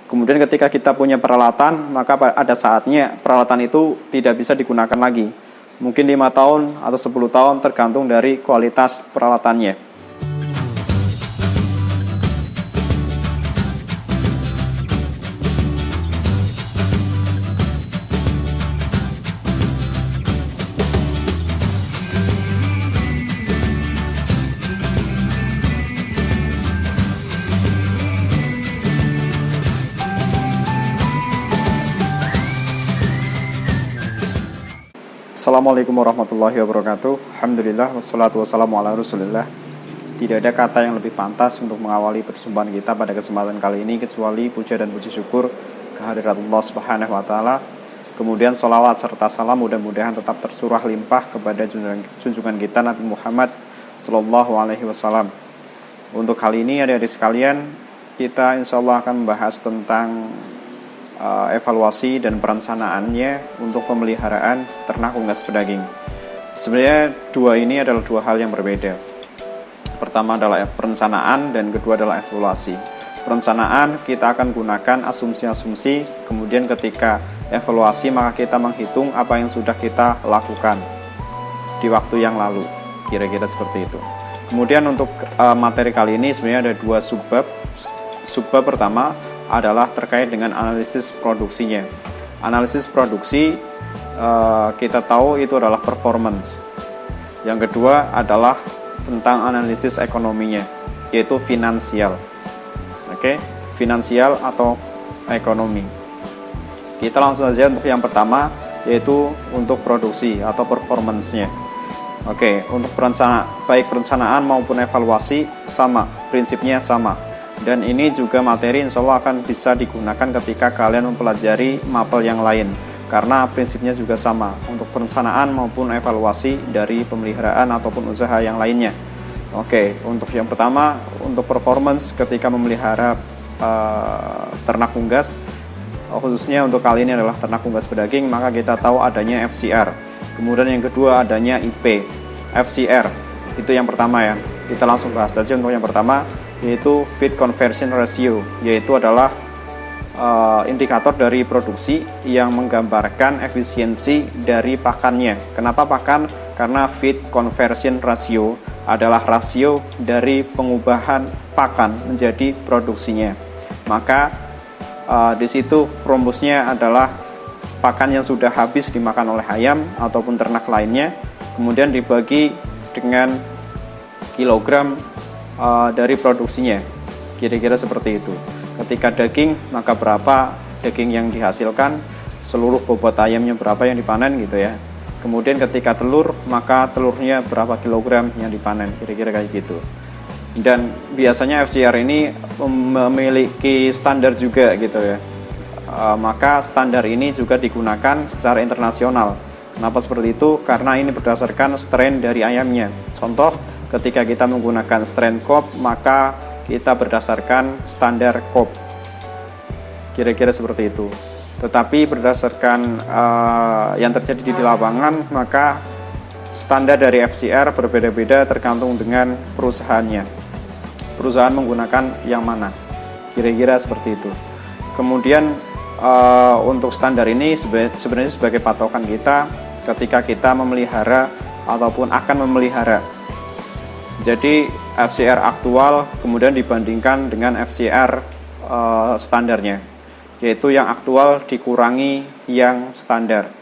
Kemudian ketika kita punya peralatan, maka ada saatnya peralatan itu tidak bisa digunakan lagi. Mungkin 5 tahun atau 10 tahun tergantung dari kualitas peralatannya. Assalamualaikum warahmatullahi wabarakatuh. Alhamdulillah wassalatu wassalamu ala rasulillah. Tidak ada kata yang lebih pantas untuk mengawali perjumpaan kita pada kesempatan kali ini kecuali puja dan puji syukur kehadirat Allah Subhanahu wa taala. Kemudian sholawat serta salam mudah-mudahan tetap tercurah limpah kepada junjungan kita Nabi Muhammad sallallahu alaihi wasallam. Untuk kali ini adik-adik sekalian, kita insyaallah akan membahas tentang evaluasi dan perencanaannya untuk pemeliharaan ternak unggas pedaging. Sebenarnya dua ini adalah dua hal yang berbeda. Pertama adalah perencanaan dan kedua adalah evaluasi. Perencanaan kita akan gunakan asumsi-asumsi, kemudian ketika evaluasi maka kita menghitung apa yang sudah kita lakukan di waktu yang lalu, kira-kira seperti itu. Kemudian untuk materi kali ini sebenarnya ada dua subbab. Subbab pertama adalah terkait dengan analisis produksinya. Analisis produksi kita tahu itu adalah performance. Yang kedua adalah tentang analisis ekonominya, yaitu finansial. Oke, finansial atau ekonomi. Kita langsung saja untuk yang pertama, yaitu untuk produksi atau performance-nya. Oke, untuk baik perencanaan maupun evaluasi sama, prinsipnya sama. Dan ini juga materi insya Allah akan bisa digunakan ketika kalian mempelajari mapel yang lain, karena prinsipnya juga sama untuk perencanaan maupun evaluasi dari pemeliharaan ataupun usaha yang lainnya. Oke, untuk yang pertama, untuk performance ketika memelihara ternak unggas, khususnya untuk kali ini adalah ternak unggas pedaging, maka kita tahu adanya FCR. Kemudian yang kedua adanya IP. FCR itu yang pertama ya. Kita langsung bahas saja untuk yang pertama, yaitu feed conversion ratio, yaitu adalah indikator dari produksi yang menggambarkan efisiensi dari pakannya. Kenapa pakan? Karena feed conversion ratio adalah rasio dari pengubahan pakan menjadi produksinya. Maka di situ rumusnya adalah pakan yang sudah habis dimakan oleh ayam ataupun ternak lainnya, kemudian dibagi dengan kilogram dari produksinya, kira-kira seperti itu. Ketika daging, maka berapa daging yang dihasilkan, seluruh bobot ayamnya berapa yang dipanen gitu ya. Kemudian ketika telur, maka telurnya berapa kilogram yang dipanen, kira-kira kayak gitu. Dan biasanya FCR ini memiliki standar juga gitu ya. Maka standar ini juga digunakan secara internasional. Kenapa seperti itu? Karena ini berdasarkan strain dari ayamnya. Contoh, ketika kita menggunakan strain COB, maka kita berdasarkan standar COB, kira-kira seperti itu. Tetapi berdasarkan yang terjadi di lapangan, maka standar dari FCR berbeda-beda tergantung dengan perusahaannya. Perusahaan menggunakan yang mana, kira-kira seperti itu. Kemudian untuk standar ini sebenarnya sebagai patokan kita ketika kita memelihara ataupun akan memelihara. Jadi FCR aktual kemudian dibandingkan dengan FCR standarnya, yaitu yang aktual dikurangi yang standar.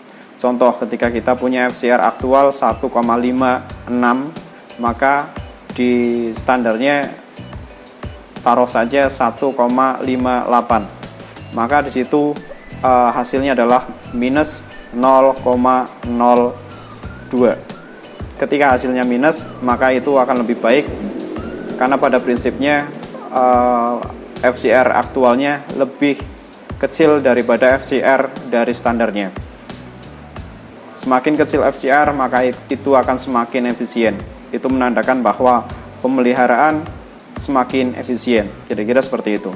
Contoh, ketika kita punya FCR aktual 1,56, maka di standarnya taruh saja 1,58. Maka di situ hasilnya adalah minus 0,02. Ketika hasilnya minus, maka itu akan lebih baik, karena pada prinsipnya FCR aktualnya lebih kecil daripada FCR dari standarnya. Semakin kecil FCR, maka itu akan semakin efisien. Itu menandakan bahwa pemeliharaan semakin efisien, kira-kira seperti itu.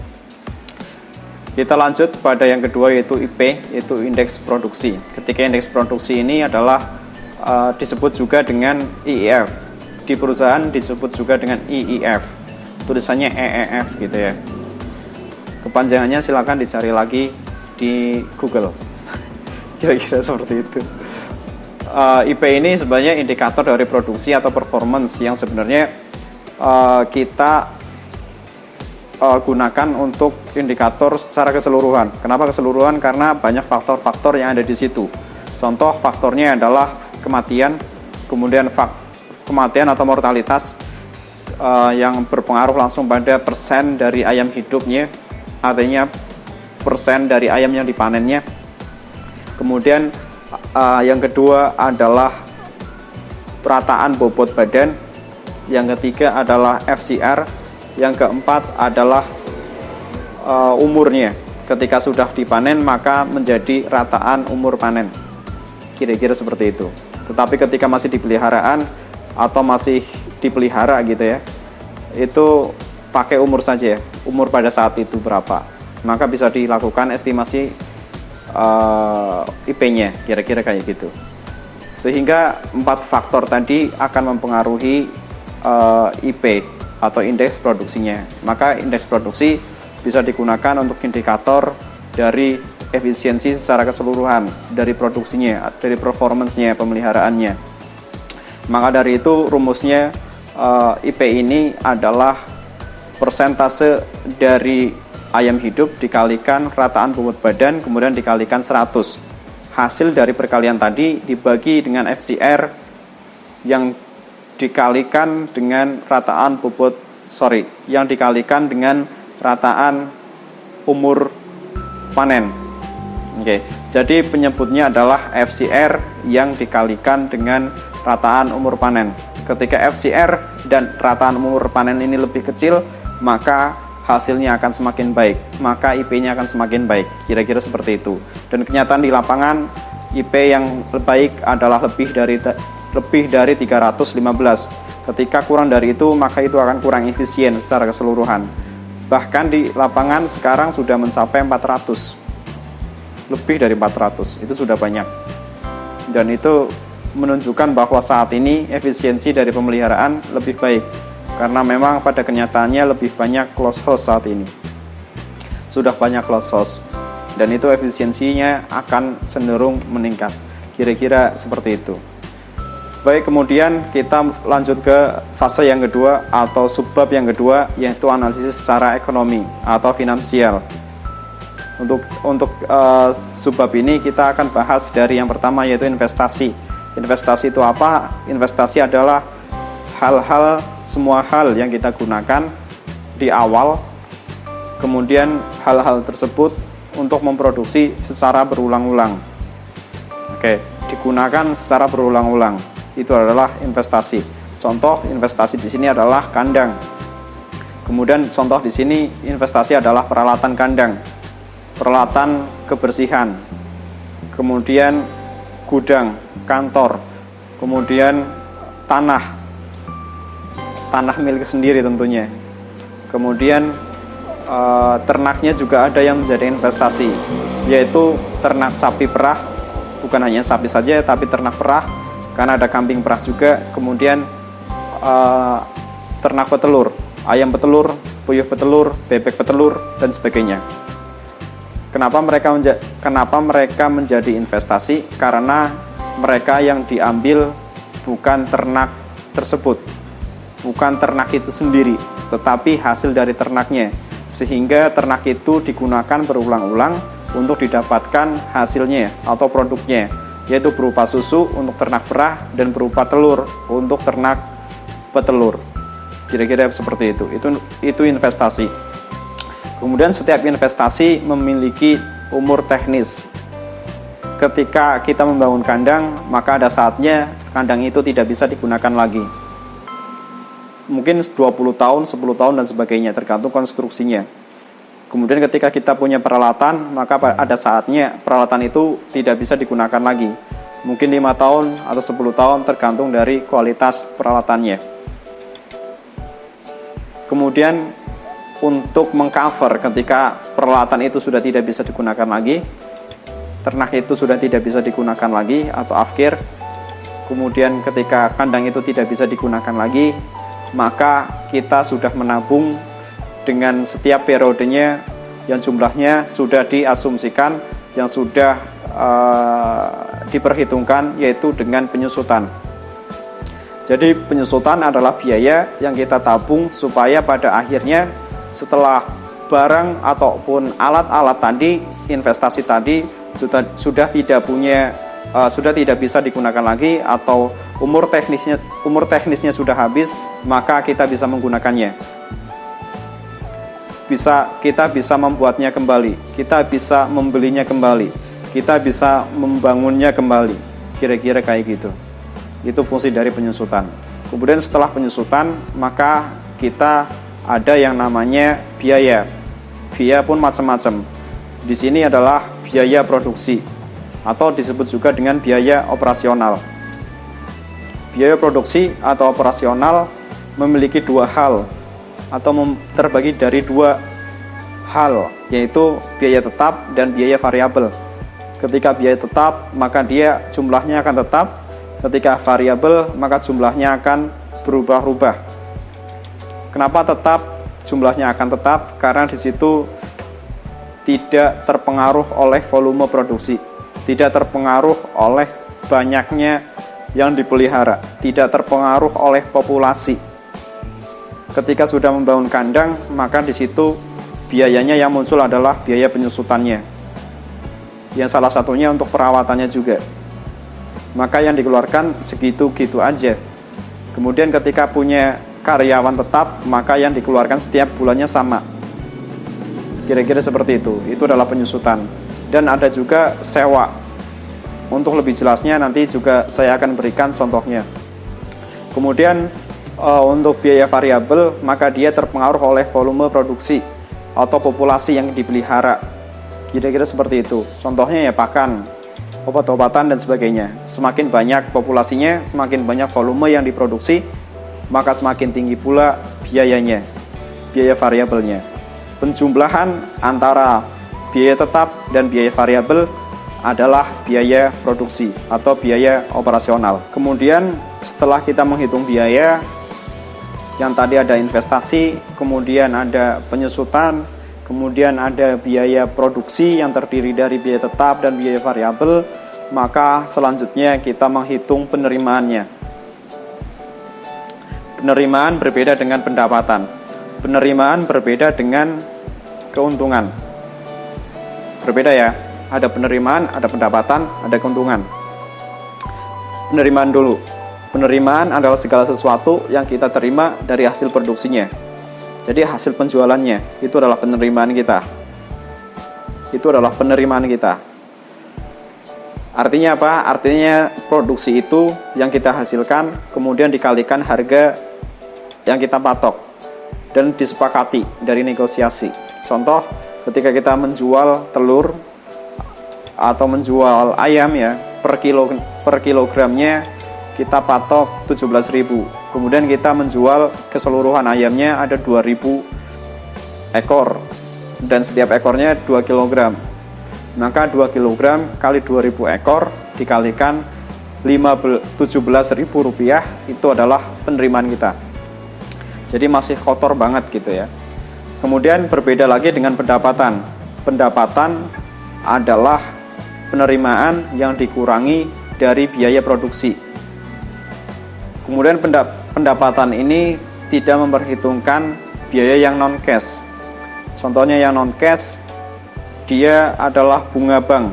Kita lanjut pada yang kedua, yaitu IP, yaitu indeks produksi. Ketika indeks produksi ini adalah disebut juga dengan IEF. Di perusahaan disebut juga dengan IEF. Tulisannya EEF gitu ya. Kepanjangannya silakan dicari lagi di Google. Kira-kira seperti itu. IP ini sebenarnya indikator dari produksi atau performance yang sebenarnya kita gunakan untuk indikator secara keseluruhan. Kenapa keseluruhan? Karena banyak faktor-faktor yang ada di situ. Contoh faktornya adalah kematian, kemudian kematian atau mortalitas yang berpengaruh langsung pada persen dari ayam hidupnya, artinya persen dari ayam yang dipanennya. Kemudian yang kedua adalah perataan bobot badan, yang ketiga adalah FCR, yang keempat adalah umurnya. Ketika sudah dipanen maka menjadi rataan umur panen. Kira-kira seperti itu. Tetapi ketika masih di peliharaan atau masih dipelihara gitu ya, itu pakai umur saja, umur pada saat itu berapa. Maka bisa dilakukan estimasi IP-nya, kira-kira kayak gitu. Sehingga 4 faktor tadi akan mempengaruhi IP atau indeks produksinya. Maka indeks produksi bisa digunakan untuk indikator dari efisiensi secara keseluruhan, dari produksinya, dari performance-nya, pemeliharaannya. Maka dari itu rumusnya IP ini adalah persentase dari ayam hidup dikalikan rataan bobot badan, kemudian dikalikan 100. Hasil dari perkalian tadi dibagi dengan FCR yang dikalikan dengan yang dikalikan dengan rataan umur panen. Oke, jadi penyebutnya adalah FCR yang dikalikan dengan rataan umur panen. Ketika FCR dan rataan umur panen ini lebih kecil, maka hasilnya akan semakin baik, maka IP-nya akan semakin baik. Kira-kira seperti itu. Dan kenyataan di lapangan, IP yang baik adalah lebih dari 315. Ketika kurang dari itu, maka itu akan kurang efisien secara keseluruhan. Bahkan di lapangan sekarang sudah mencapai 400. Lebih dari 400, itu sudah banyak. Dan itu menunjukkan bahwa saat ini efisiensi dari pemeliharaan lebih baik. Karena memang pada kenyataannya lebih banyak close house saat ini. Sudah banyak close house. Dan itu efisiensinya akan cenderung meningkat. Kira-kira seperti itu. Baik, kemudian kita lanjut ke fase yang kedua atau subbab yang kedua, yaitu analisis secara ekonomi atau finansial. Untuk subbab ini kita akan bahas dari yang pertama, yaitu investasi. Investasi itu apa? Investasi adalah semua hal yang kita gunakan di awal, kemudian hal-hal tersebut untuk memproduksi secara berulang-ulang. Oke, digunakan secara berulang-ulang. Itu adalah investasi. Contoh investasi di sini adalah kandang. Kemudian contoh di sini investasi adalah peralatan kandang, peralatan kebersihan, kemudian gudang, kantor, kemudian tanah milik sendiri tentunya. Kemudian ternaknya juga ada yang menjadi investasi, yaitu ternak sapi perah. Bukan hanya sapi saja, tapi ternak perah, karena ada kambing perah juga. Kemudian ternak petelur, ayam petelur, puyuh petelur, bebek petelur, dan sebagainya. Kenapa mereka menjadi investasi? Karena mereka yang diambil bukan ternak tersebut, bukan ternak itu sendiri, tetapi hasil dari ternaknya. Sehingga ternak itu digunakan berulang-ulang untuk didapatkan hasilnya atau produknya, yaitu berupa susu untuk ternak perah dan berupa telur untuk ternak petelur. Kira-kira seperti itu. Itu investasi. Kemudian setiap investasi memiliki umur teknis. Ketika kita membangun kandang, maka ada saatnya kandang itu tidak bisa digunakan lagi. Mungkin 20 tahun, 10 tahun dan sebagainya, tergantung konstruksinya. Kemudian ketika kita punya peralatan, maka ada saatnya peralatan itu tidak bisa digunakan lagi. Mungkin 5 tahun atau 10 tahun tergantung dari kualitas peralatannya. Kemudian untuk mengcover ketika peralatan itu sudah tidak bisa digunakan lagi, ternak itu sudah tidak bisa digunakan lagi atau afkir, kemudian ketika kandang itu tidak bisa digunakan lagi, maka kita sudah menabung dengan setiap periodenya yang jumlahnya sudah diasumsikan, yang sudah diperhitungkan, yaitu dengan penyusutan. Jadi penyusutan adalah biaya yang kita tabung supaya pada akhirnya setelah barang ataupun alat-alat tadi, investasi tadi sudah tidak bisa digunakan lagi, atau umur teknisnya sudah habis, maka kita bisa menggunakannya. Kita bisa membuatnya kembali, kita bisa membelinya kembali, kita bisa membangunnya kembali. Kira-kira kayak gitu. Itu fungsi dari penyusutan. Kemudian setelah penyusutan, maka kita ada yang namanya biaya. Biaya pun macam-macam. Di sini adalah biaya produksi atau disebut juga dengan biaya operasional. Biaya produksi atau operasional memiliki dua hal atau terbagi dari dua hal, yaitu biaya tetap dan biaya variabel. Ketika biaya tetap, maka dia jumlahnya akan tetap. Ketika variabel, maka jumlahnya akan berubah-ubah. Kenapa tetap? Jumlahnya akan tetap karena di situ tidak terpengaruh oleh volume produksi, tidak terpengaruh oleh banyaknya yang dipelihara, tidak terpengaruh oleh populasi. Ketika sudah membangun kandang, maka di situ biayanya yang muncul adalah biaya penyusutannya, yang salah satunya untuk perawatannya juga. Maka yang dikeluarkan segitu-gitu aja. Kemudian ketika punya karyawan tetap, maka yang dikeluarkan setiap bulannya sama. Kira-kira seperti itu. Itu adalah penyusutan. Dan ada juga sewa. Untuk lebih jelasnya nanti juga saya akan berikan contohnya. Kemudian untuk biaya variabel, maka dia terpengaruh oleh volume produksi atau populasi yang dipelihara. Kira-kira seperti itu. Contohnya ya pakan, obat-obatan dan sebagainya. Semakin banyak populasinya, semakin banyak volume yang diproduksi, maka semakin tinggi pula biayanya, biaya variabelnya. Penjumlahan antara biaya tetap dan biaya variabel adalah biaya produksi atau biaya operasional. Kemudian setelah kita menghitung biaya, yang tadi ada investasi, kemudian ada penyusutan, kemudian ada biaya produksi yang terdiri dari biaya tetap dan biaya variabel, maka selanjutnya kita menghitung penerimaannya. Penerimaan berbeda dengan pendapatan. Penerimaan berbeda dengan keuntungan. Berbeda ya, ada penerimaan, ada pendapatan, ada keuntungan. Penerimaan dulu. Penerimaan adalah segala sesuatu yang kita terima dari hasil produksinya. Jadi hasil penjualannya, itu adalah penerimaan kita. Itu adalah penerimaan kita. Artinya apa? Artinya produksi itu yang kita hasilkan, kemudian dikalikan harga yang kita patok dan disepakati dari negosiasi. Contoh, ketika kita menjual telur atau menjual ayam ya, per kilogramnya kita patok 17.000. Kemudian kita menjual keseluruhan ayamnya ada 2.000 ekor dan setiap ekornya 2 kg. Maka 2 kg kali 2.000 ekor dikalikan 17.000 rupiah, itu adalah penerimaan kita. Jadi masih kotor banget gitu ya. Kemudian berbeda lagi dengan pendapatan. Pendapatan adalah penerimaan yang dikurangi dari biaya produksi. Kemudian pendapatan ini tidak memperhitungkan biaya yang non-cash. Contohnya yang non-cash, dia adalah bunga bank.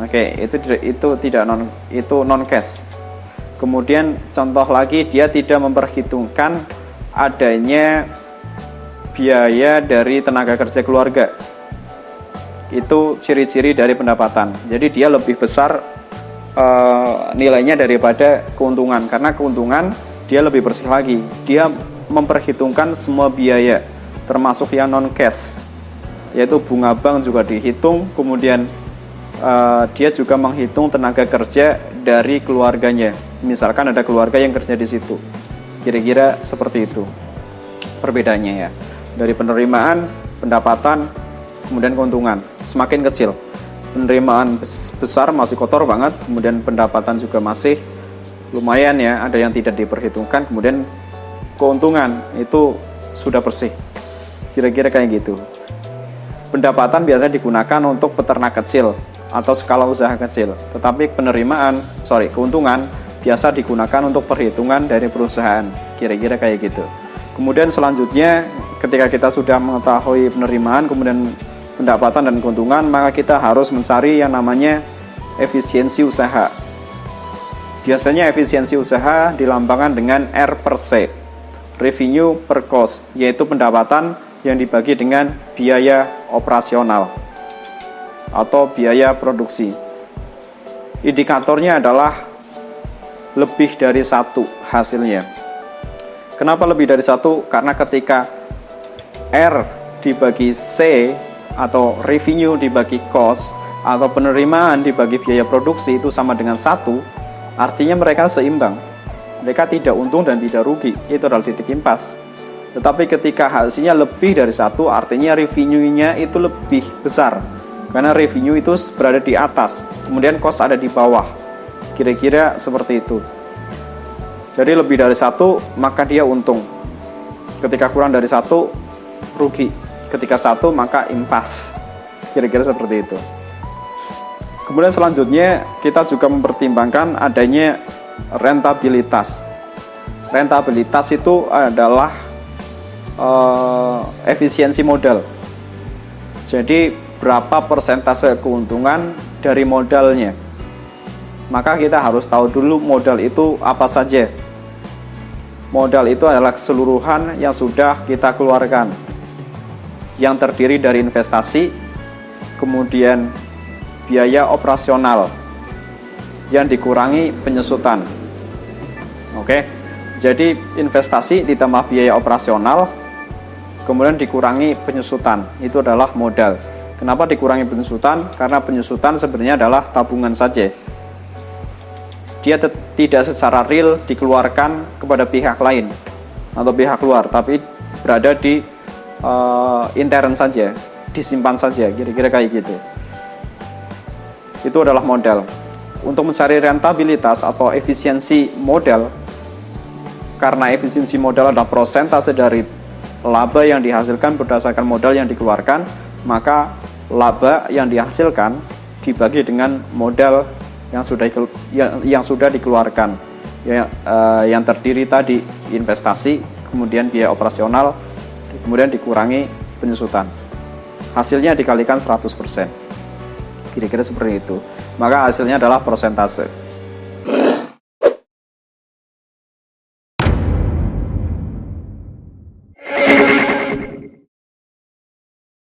Oke, itu non-cash. Kemudian contoh lagi, dia tidak memperhitungkan adanya biaya dari tenaga kerja keluarga. Itu ciri-ciri dari pendapatan. Jadi dia lebih besar nilainya daripada keuntungan, karena keuntungan dia lebih bersih lagi. Dia memperhitungkan semua biaya termasuk yang non cash, yaitu bunga bank juga dihitung. Kemudian dia juga menghitung tenaga kerja dari keluarganya, misalkan ada keluarga yang kerja di situ. Kira-kira seperti itu perbedaannya ya, dari penerimaan, pendapatan, kemudian keuntungan. Semakin kecil penerimaan besar masih kotor banget, kemudian pendapatan juga masih lumayan ya, ada yang tidak diperhitungkan, kemudian keuntungan itu sudah bersih. Kira-kira kayak gitu. Pendapatan biasa digunakan untuk peternak kecil atau skala usaha kecil, tetapi keuntungan biasa digunakan untuk perhitungan dari perusahaan. Kira-kira kayak gitu. Kemudian selanjutnya, ketika kita sudah mengetahui penerimaan, kemudian pendapatan dan keuntungan, maka kita harus mencari yang namanya efisiensi usaha. Biasanya efisiensi usaha dilambangkan dengan R per C, revenue per cost, yaitu pendapatan yang dibagi dengan biaya operasional atau biaya produksi. Indikatornya adalah lebih dari 1 hasilnya. Kenapa lebih dari 1? Karena ketika R dibagi C atau revenue dibagi cost atau penerimaan dibagi biaya produksi itu sama dengan 1, artinya mereka seimbang. Mereka tidak untung dan tidak rugi. Itu adalah titik impas. Tetapi ketika hasilnya lebih dari 1, artinya revenue-nya itu lebih besar. Karena revenue itu berada di atas, kemudian cost ada di bawah. Kira-kira seperti itu. Jadi lebih dari 1, maka dia untung. Ketika kurang dari 1, rugi. Ketika 1, maka impas. Kira-kira seperti itu. Kemudian selanjutnya, kita juga mempertimbangkan adanya rentabilitas. Rentabilitas itu adalah efisiensi modal. Jadi berapa persentase keuntungan dari modalnya. Maka kita harus tahu dulu modal itu apa saja. Modal itu adalah keseluruhan yang sudah kita keluarkan, yang terdiri dari investasi, kemudian biaya operasional yang dikurangi penyusutan. Oke. Jadi investasi ditambah biaya operasional, kemudian dikurangi penyusutan, itu adalah modal. Kenapa dikurangi penyusutan? Karena penyusutan sebenarnya adalah tabungan saja. Dia tidak secara real dikeluarkan kepada pihak lain atau pihak luar, tapi berada di intern saja, disimpan saja, kira-kira kayak gitu. Itu adalah modal. Untuk mencari rentabilitas atau efisiensi modal, karena efisiensi modal adalah persentase dari laba yang dihasilkan berdasarkan modal yang dikeluarkan, maka laba yang dihasilkan dibagi dengan modal yang sudah dikeluarkan, yang terdiri tadi investasi, kemudian biaya operasional, kemudian dikurangi penyusutan. Hasilnya dikalikan 100%. Kira-kira seperti itu. Maka hasilnya adalah persentase.